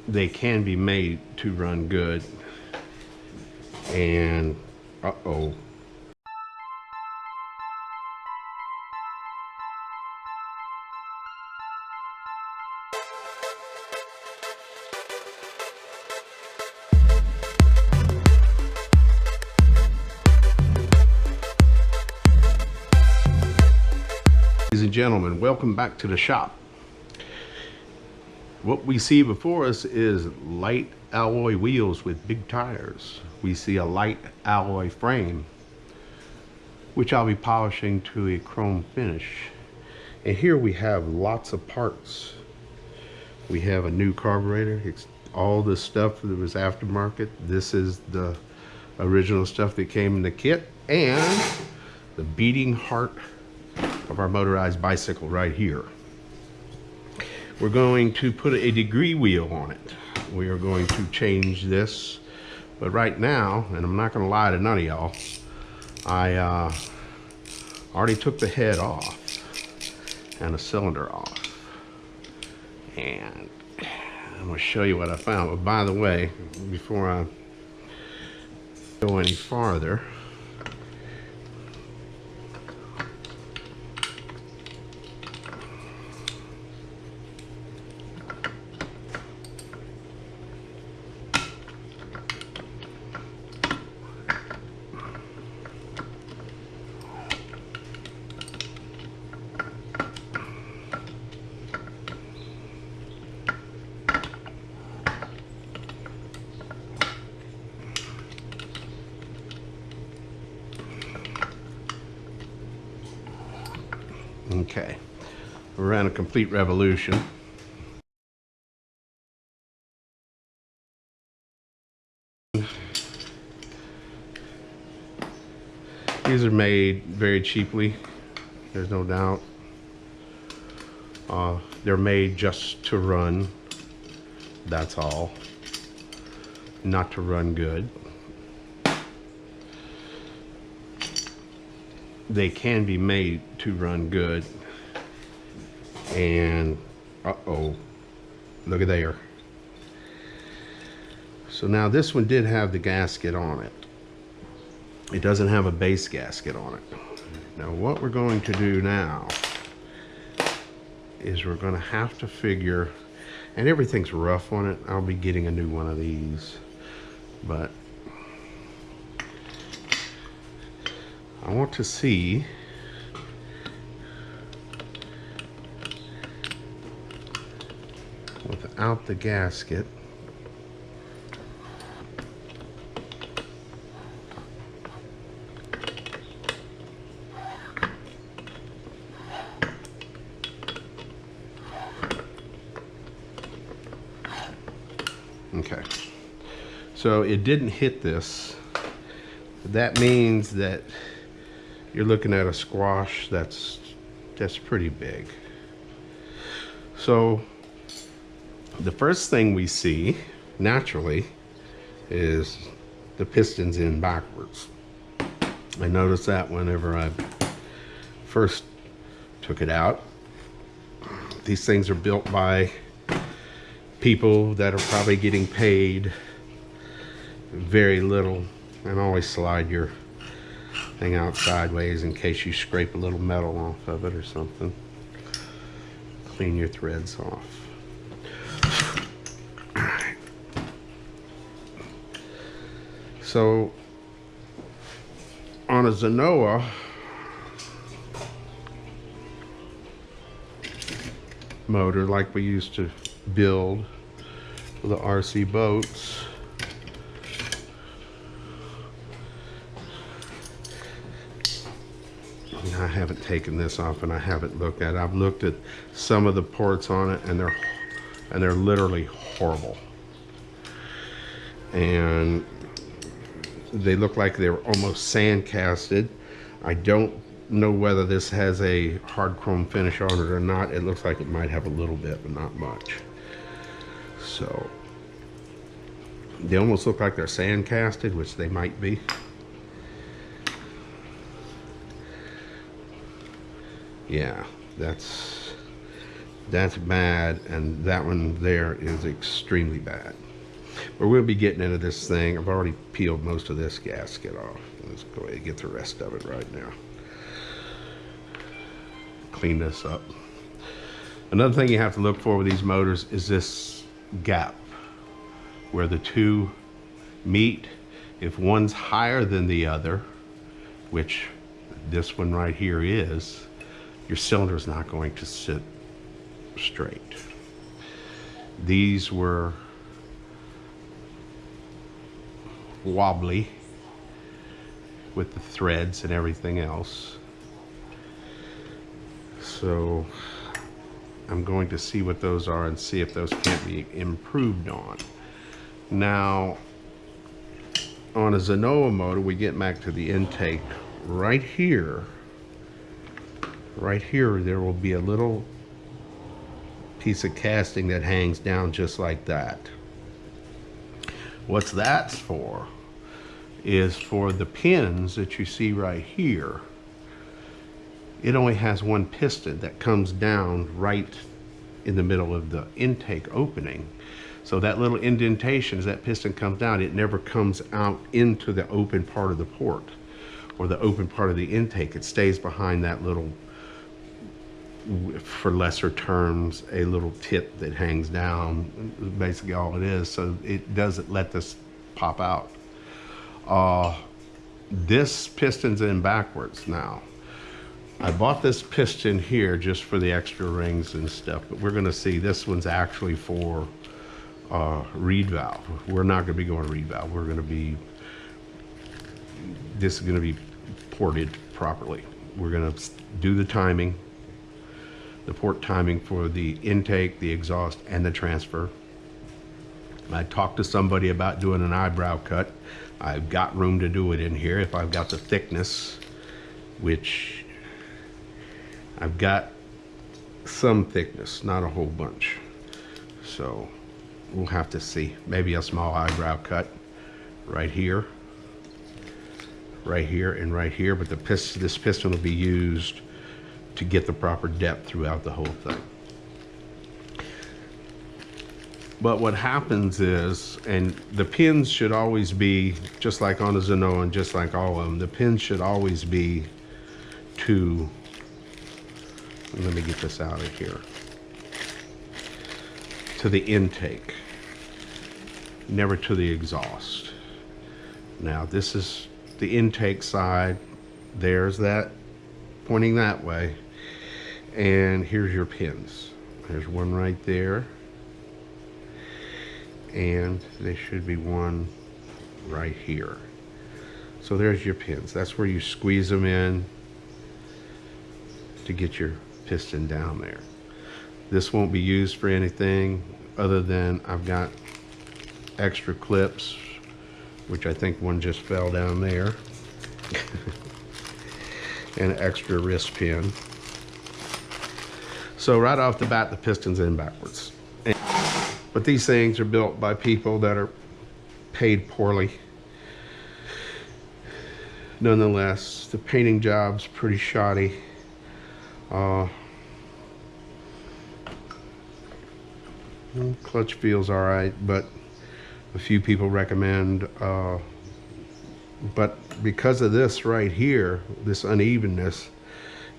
they can be made to run good. And uh-oh. Ladies and gentlemen, welcome back to the shop. What we see before us is light alloy wheels with big tires. We see a light alloy frame, which I'll be polishing to a chrome finish. And here we have lots of parts. We have a new carburetor. It's all the stuff that was aftermarket. This is the original stuff that came in the kit, and the beating heart of our motorized bicycle right here. We're going to put a degree wheel on it. We are going to change this, but right now, and I'm not going to lie to none of y'all, I already took the head off and the cylinder off, and I'm going to show you what I found. But by the way, before I go any farther, okay, we ran a complete revolution. These are made very cheaply, there's no doubt. They're made just to run, that's all. Not to run good. They can be made to run good. And uh-oh, look at there. So now this one did have the gasket on it. It doesn't have a base gasket on it. Now what we're going to do now is we're going to have to figure, and everything's rough on it. I'll be getting a new one of these, but I want to see without the gasket. Okay, so it didn't hit this. That means that you're looking at a squash that's pretty big. So the first thing we see naturally is the pistons in backwards. I noticed that whenever I first took it out. These things are built by people that are probably getting paid very little, and always slide your thing out sideways in case you scrape a little metal off of it or something. Clean your threads off. Alright. So on a Zenoa, motor like we used to build for the RC boats, I haven't taken this off and I haven't looked at it. I've looked at some of the ports on it, and they're literally horrible, and they look like they were almost sand casted. I don't know whether this has a hard chrome finish on it or not. It looks like it might have a little bit, but not much. So they almost look like they're sand casted, which they might be. Yeah, that's That's bad, and that one there is extremely bad. But we'll be getting into this thing. I've already peeled most of this gasket off. Let's go ahead and get the rest of it right now. Clean this up. Another thing you have to look for with these motors is this gap where the two meet. If one's higher than the other, which this one right here is, your cylinder's not going to sit straight. These were wobbly with the threads and everything else. So I'm going to see what those are and see if those can't be improved on. Now, on a Zenoa motor, we get back to the intake. Right here, there will be a little piece of casting that hangs down just like that. What's that's for is for the pins that you see right here. It only has one piston that comes down right in the middle of the intake opening. So that little indentation, as that piston comes down, it never comes out into the open part of the port or the open part of the intake. It stays behind that little, for lesser terms, a little tip that hangs down. Basically all it is. So it doesn't let this pop out. This piston's in backwards now. I bought this piston here just for the extra rings and stuff, but we're going to see this one's actually for reed valve. We're not going to be going reed valve. We're going to be, this is going to be ported properly. We're going to do the timing, the port timing for the intake, the exhaust, and the transfer. I talked to somebody about doing an eyebrow cut. I've got room to do it in here if I've got the thickness, which I've got some thickness, not a whole bunch. So we'll have to see. Maybe a small eyebrow cut right here, and right here. But this piston will be used to get the proper depth throughout the whole thing. But what happens is, and the pins should always be, just like on a Zenoa and just like all of them, the pins should always be to, let me get this out of here, to the intake, never to the exhaust. Now this is the intake side. There's that pointing that way. And here's your pins. There's one right there. And there should be one right here. So there's your pins. That's where you squeeze them in to get your piston down there. This won't be used for anything other than I've got extra clips, which I think one just fell down there, and an extra wrist pin. So right off the bat, the piston's in backwards. But these things are built by people that are paid poorly. Nonetheless, the painting job's pretty shoddy. Clutch feels all right, but a few people recommend, but because of this right here, this unevenness,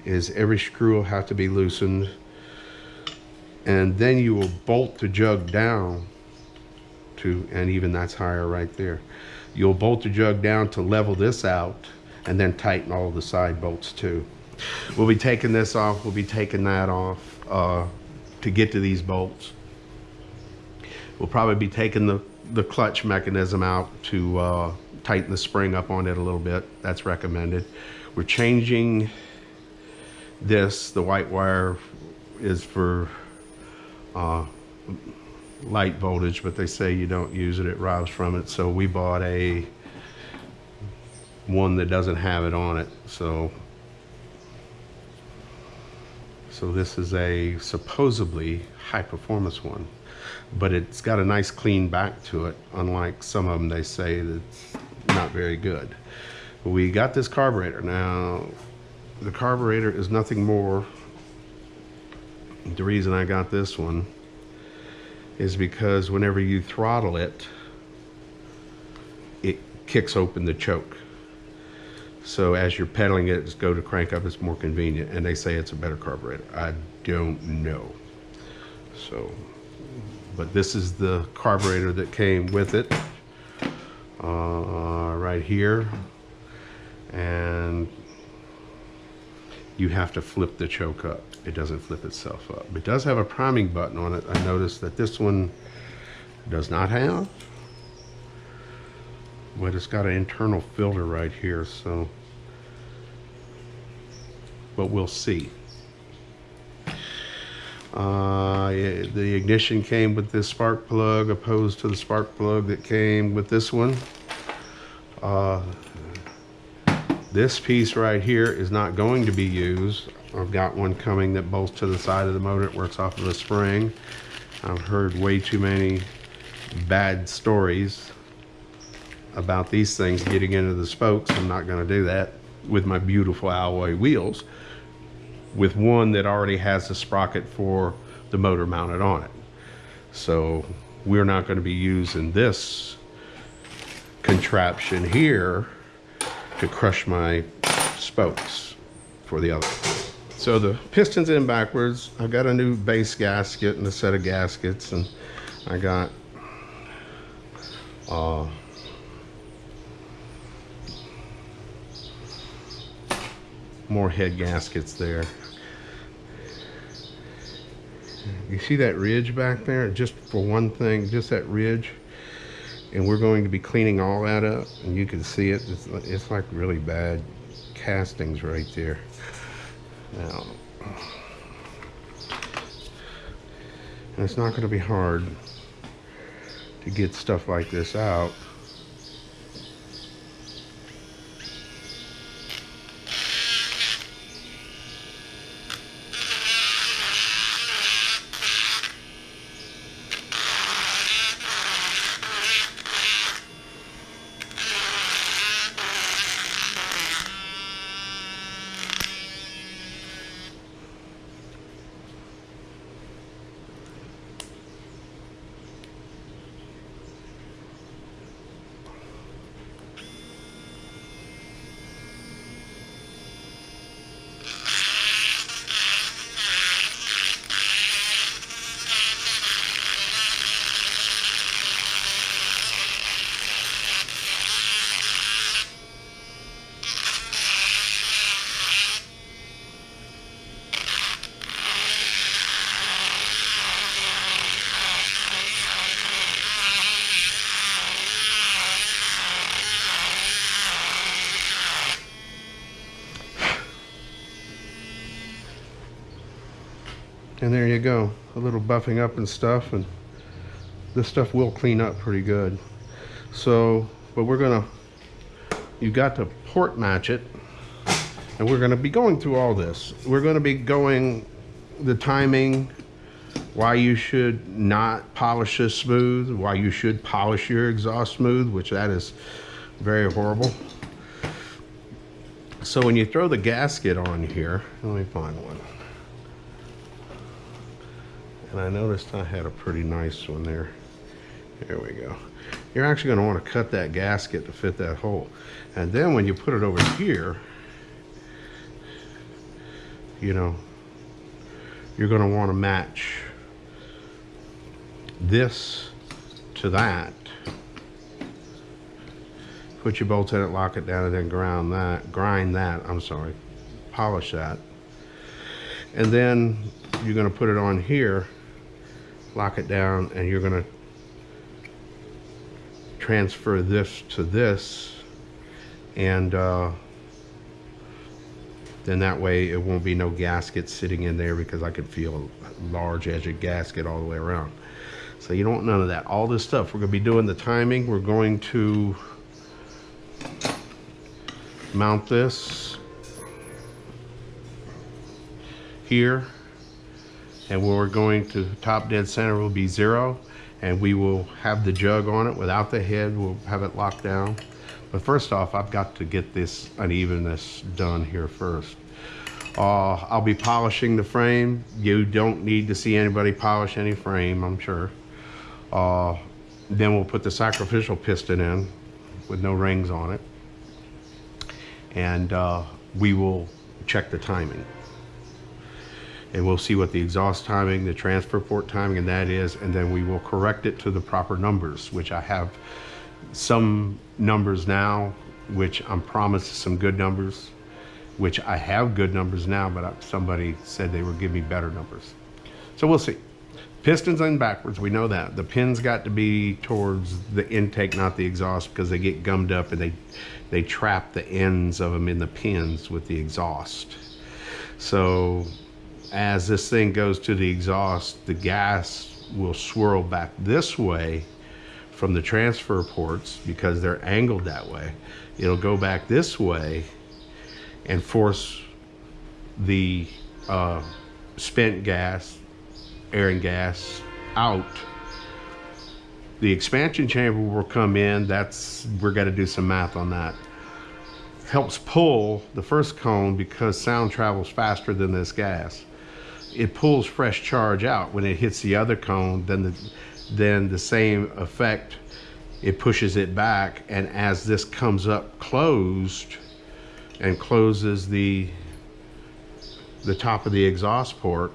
is every screw will have to be loosened, and then you will bolt the jug down to, and even that's higher right there. You'll bolt the jug down to level this out and then tighten all the side bolts too. We'll be taking this off, we'll be taking that off to get to these bolts. We'll probably be taking the clutch mechanism out to tighten the spring up on it a little bit. That's recommended. We're changing this. The white wire is for light voltage, but they say you don't use it, it robs from it. So we bought one that doesn't have it on it. So this is a supposedly high performance one, but it's got a nice clean back to it, unlike some of them they say that's not very good. We got this carburetor. Now the carburetor is nothing more The reason I got this one is because whenever you throttle it, it kicks open the choke. So as you're pedaling it, it's go to crank up, it's more convenient. And they say it's a better carburetor. I don't know. So, but this is the carburetor that came with it, right here. And you have to flip the choke up. It doesn't flip itself up. It does have a priming button on it. I noticed that this one does not have, but it's got an internal filter right here, so, but we'll see. The ignition came with this spark plug opposed to the spark plug that came with this one. This piece right here is not going to be used. I've got one coming that bolts to the side of the motor. It works off of a spring. I've heard way too many bad stories about these things getting into the spokes. I'm not going to do that with my beautiful alloy wheels, with one that already has the sprocket for the motor mounted on it. So we're not going to be using this contraption here to crush my spokes for the other. So the piston's in backwards. I've got a new base gasket and a set of gaskets, and I got more head gaskets there. You see that ridge back there? Just for one thing, just that ridge. And we're going to be cleaning all that up, and you can see it. It's like really bad castings right there. Now, and it's not going to be hard to get stuff like this out. And there you go, a little buffing up and stuff, and this stuff will clean up pretty good. So, but you got to port match it, and we're gonna be going through all this. We're gonna be going the timing, why you should not polish this smooth, why you should polish your exhaust smooth, which that is very horrible. So when you throw the gasket on here, let me find one. And I noticed I had a pretty nice one there. There we go. You're actually going to want to cut that gasket to fit that hole. And then when you put it over here, you know, you're going to want to match this to that. Put your bolts in it, lock it down, and then polish that. And then you're going to put it on here, lock it down, and you're going to transfer this to this, and then that way it won't be no gasket sitting in there, because I could feel a large edged gasket all the way around. So you don't want none of that. All this stuff, we're going to be doing the timing. We're going to mount this here, and we're going to top dead center will be 0, and we will have the jug on it without the head. We'll have it locked down. But first off, I've got to get this unevenness done here first. I'll be polishing the frame. You don't need to see anybody polish any frame, I'm sure. Then we'll put the sacrificial piston in with no rings on it. And we will check the timing. And we'll see what the exhaust timing, the transfer port timing, and that is, and then we will correct it to the proper numbers, which I have some numbers now, which I'm promised some good numbers, which I have good numbers now, but somebody said they would give me better numbers. So we'll see. Pistons in backwards, we know that. The pins got to be towards the intake, not the exhaust, because they get gummed up and they trap the ends of them in the pins with the exhaust. So as this thing goes to the exhaust, the gas will swirl back this way from the transfer ports because they're angled that way. It'll go back this way and force the spent gas, air and gas out. The expansion chamber will come in. We're going to do some math on that. Helps pull the first cone because sound travels faster than this gas. It pulls fresh charge out. When it hits the other cone, then the same effect, it pushes it back, and as this comes up closed and closes the top of the exhaust port,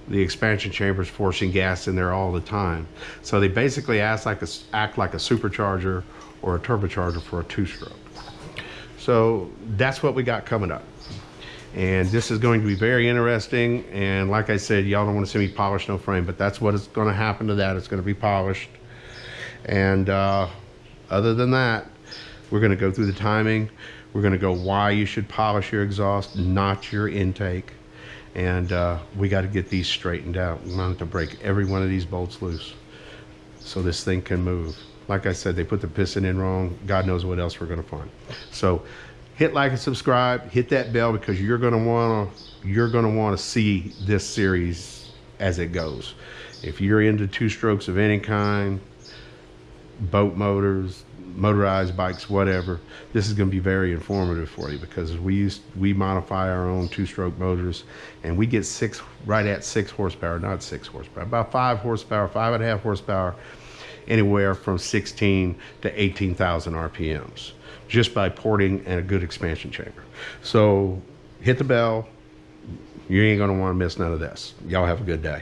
the expansion chamber is forcing gas in there all the time. So they basically act like a supercharger or a turbocharger for a two-stroke. So that's what we got coming up. And this is going to be very interesting. And like I said, y'all don't want to see me polish no frame, but that's what is going to happen to that. It's going to be polished. And other than that, we're going to go through the timing. We're going to go why you should polish your exhaust, not your intake. And we got to get these straightened out. We want to break every one of these bolts loose so this thing can move. Like I said, they put the piston in wrong. God knows what else we're going to find. So hit like and subscribe, hit that bell, because you're going to want to see this series as it goes. If you're into two-strokes of any kind, boat motors, motorized bikes, whatever, this is going to be very informative for you, because we modify our own two-stroke motors, and we get right at 6 horsepower, not 6 horsepower, about 5 horsepower, 5.5 horsepower, anywhere from 16 to 18,000 RPMs, just by porting and a good expansion chamber. So hit the bell. You ain't going to want to miss none of this. Y'all have a good day.